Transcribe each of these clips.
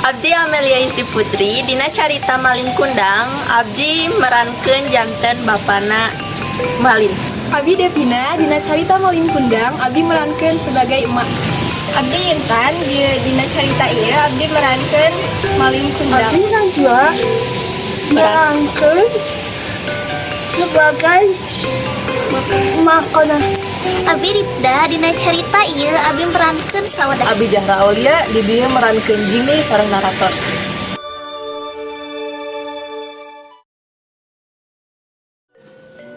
Abdi Amelia Isti Putri dina carita Malin Kundang abdi merankeun janten bapana Malin. Abi Devina dina carita Malin Kundang abdi merankeun sebagai emak. Abdi Intan dina carita ieu abdi merankeun Malin Kundang. Abdi Najwa merankeun sebagai makona. Abi Ripda dina carita ieu abi merankeun Sawadah. Abi Jahra Aulia di dieu merankeun Jimmy sareng narator.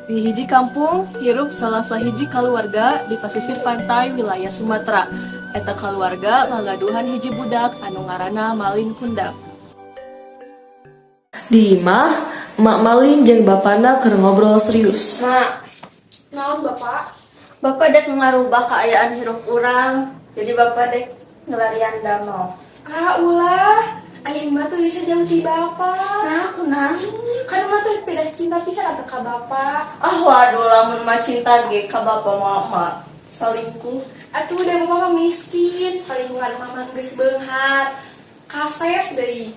Di hiji kampung hirup salah sahiji kaluarga di pasisir pantai wilayah Sumatera. Eta kaluarga ngagaduhan hiji budak anu ngaranna Malin Kundang. Di imah, Mak Malin jeung bapana keur ngobrol serius. Mak, Naon Bapak? Bapak dek ngarubah keadaan hirup urang, jadi Bapak dek ngelarian damau. Ulah. Ai imah tuh bisa jauh ti Bapak. Nah, kenapa? Kan imah tuh beda cinta pisan atuh ka Bapak. Waduh, lamun mah cinta ge ka Bapak mah salingkuh. Atuh udah Bapak mah miskin, salingkungan mah geus beunghar. Kases deui.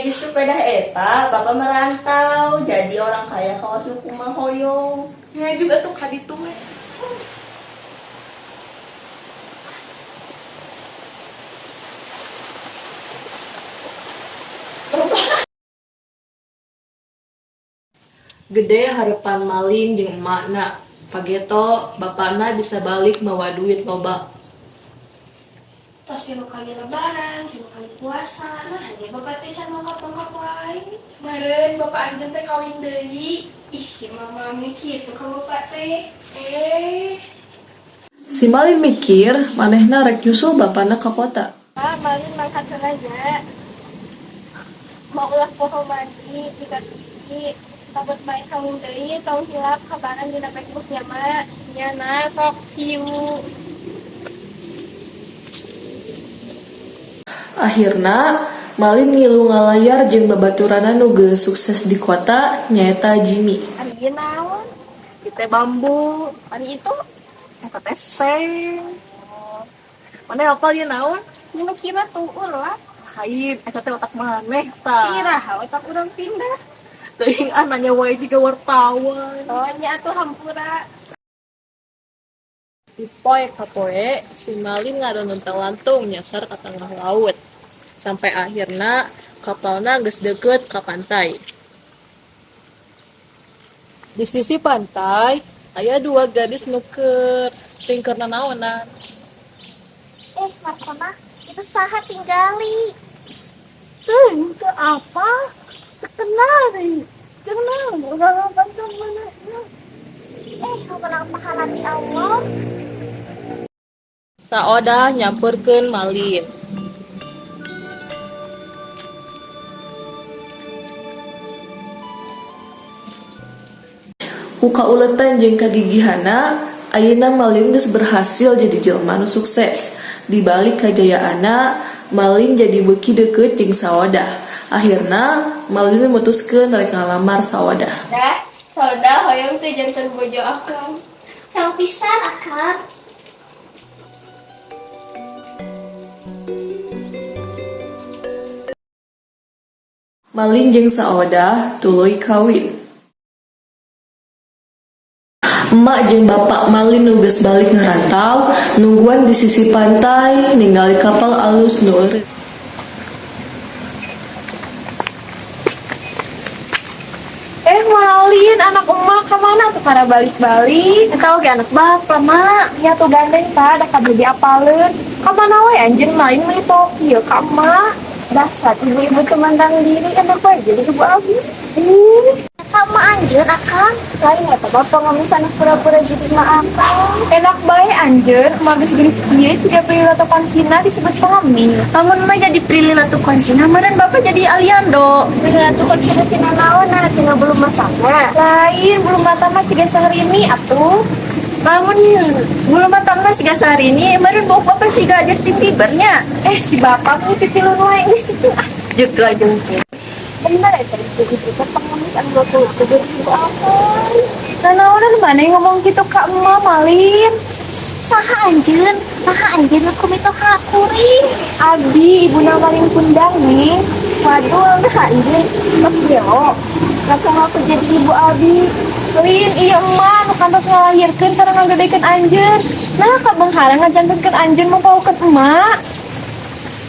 Justru pedah eta, Bapak merantau, jadi orang kaya kawas kumaha hoyong. Ya juga tuh kaditu we. Gede harapan Malin jeung emakna. Pageto bapakna bisa balik mawa duit loba. Tos 3 kali lebaran, 3 kali puasa. Nah, hanya Bapak teh can mangkap-mangkap wae. Meureun Bapak anjeun teh kawin deui. Ih, si mama mikir tuh ka Bapak teh. Si Malin mikir, manehna rek nyusul bapana ka kota. Malin mangkat aja. Mau ulah poho mandi di kaki. Takut main kawin deui, tong hilap kabaran dina Facebook-nya mah. Ya nah, sok siu. Akhirna, Malin ngilu ngalayar jeung babaturanna nu geus sukses di kota nyaeta Jimmy. Ari ieu naon? Kita bambu. Ari itu eta teh seng. Mana hafal ieu naon? Ini kira tuh ulah. Haid, eta teh otak maneh tah. Kira otak urang pindah. Teuing nanya wae jiga wartawan. Oh, nya atuh hampura. Di poe ka poe, si Malin ngareun teh lantung nyasar ka tengah laut. Sampai akhirna kapalna geus deukeut ka pantai. Di sisi pantai aya 2 gadis nu keur tingkeurna naonan. Markona, itu saha tinggali. Itu apa? Terkenal deh. Kenal, udah bantu mana? Menang pahala di Allah. Saodah nyampurkeun Malin. Ku kauletan jeung kagigihanna, ayeuna Malin geus berhasil jadi jelema nu sukses. Di balik kajayaanna, Malin jadi beuki deukeut jeung Sawadah. Akhirna Malin memutuskeun rek ngalamar Sawadah. Dah, saudah hoyong teh janten bojo akang. Yang pisan akang. Malin jeung Sawadah tuluy kawin. Emak jeung bapak Malin nu geus balik ngarantau, nungguan di sisi pantai ningali kapal alus nu eureun. Malin, anak emak kemana tuh para balik-balik? Tahu ge anak bapak mak, ya tuh gandeng pak, ada kabel diapaleun. Kemana we anjing Malin mah Tokyo ka emak. Dasar ibu-ibu tuh mandang diri, enak wae jadi ibu abi. Kamu anjeun akang. Lain eta bapak ngamisan pura-pura jadi emak akang. Enak bae anjeun, emak geus geulis ieu ciga Prilly Latuconsina disebut pamil. Lamun mah jadi Prilly Latuconsina, meureun Bapak jadi Aliando. Prilly Latuconsina tina naonna? Tina belum matangna. Lain belum matangna ciga Syahrini atuh. Lamun belum matang mah siga Syahrini, meureun Bapak siga Justin Bieber-nya. Si bapak nu titilun wae geus cicing ah. Juga jengke. Bener ya tadi itu kan pengemis anu tuh ibu apa? Nah, naonan mana yang ngomong gitu Kak Emak Malin? Saha anjeun aku mitoha kuring. Abi, ibu Malin Kundang nih. Waduh, nggak anjir. Terus yo, ngaku jadi ibu Abi. Lin, iya emak, nu kantos ngalahirkeun sareng ngagedekeun anjeun. Nah, kabengharang ngajantenkeun anjeun mau paukeun emak.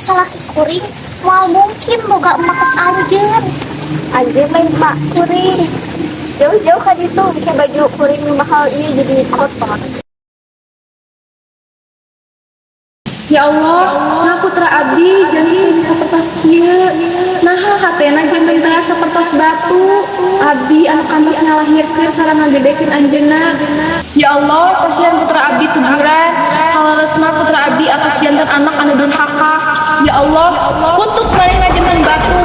Salah kuring, mau mungkin boga emak kos anjeun. Anjeun main emak kuring. Jauh-jauh ka ditu, bikin baju kuring nu mahal ieu jadi kotor. Ya Allah, nah putra abdi jangan sapertos kieu. Nah hatena jangan teh sapertos batu. Abdi anu kantos ngalahirkeun sareng ngagedekeun anjeunna. Ya Allah, pasihan putra abdi tuburan. Salelesna putra abdi atas janten anak anu durhaka. Ya Allah, kutuk manehna janten batu.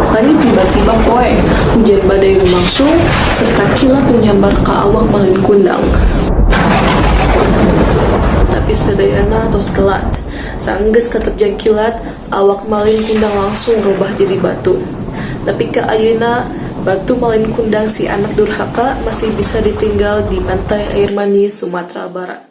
Tadi tiba-tiba poe, hujan badai lumangsung, serta kilat menyambar ke awak Malin Kundang. Tapi sadayana tos telat. Saenggeus katerjang kilat, awak Malin Kundang langsung robah jadi batu. Tapi ke ayeuna batu Malin Kundang si anak durhaka masih bisa ditinggal di pantai air manis Sumatera Barat.